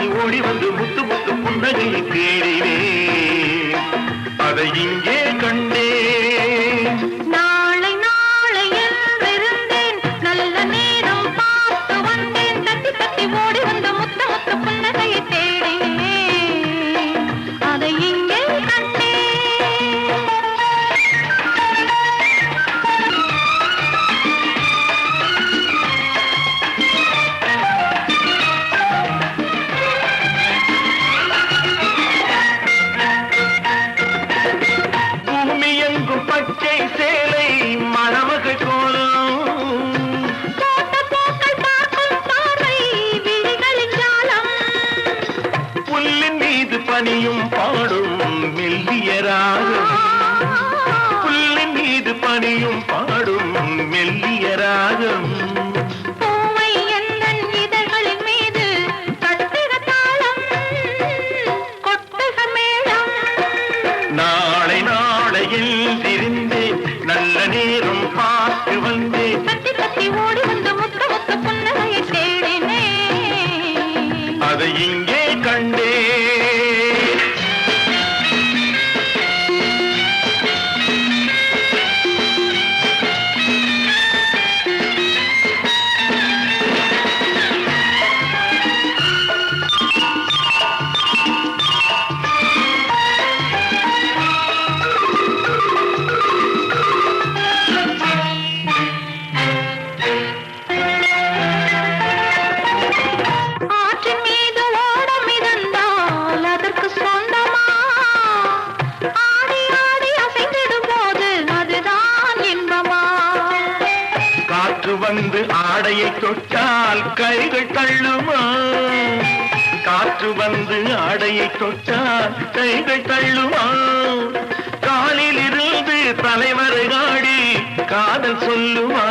தட்டி ஓடி வந்து முத்து முத்து புன்னகையை தேடினே அதை இங்கே கண்டே நாளை நாளை என்றிருந்தேன் நல்ல நேரம் பார்த்து வந்தேன் தட்டி தட்டி ஓடி வந்து முத்து முத்து புன்னகையை தேடினேன் அதை இங்கே கண்டேன் பச்சை சேலை மணமகள் கோலம் புல்லின் மீது பனியும் பாடும் மெல்லியராகம் புல்லின் மீது பனியும் பாடும் மெல்லியராகம் நாளை நாளையில் திரிந்தேன் நல்ல நேரம் பார்த்து வந்தேன் தட்டி தட்டி ஓடி வந்து முத்த முத்த புன்னகையை தேடினேன் அதை இங்கே கண்டே வந்து ஆடையை தொட்டால் கைகள் தள்ளுமா காற்று வந்து ஆடையை தொட்டால் கைகள் தள்ளுமா காலில் இருந்து தலைவரை ஆடி காதல் சொல்லுமா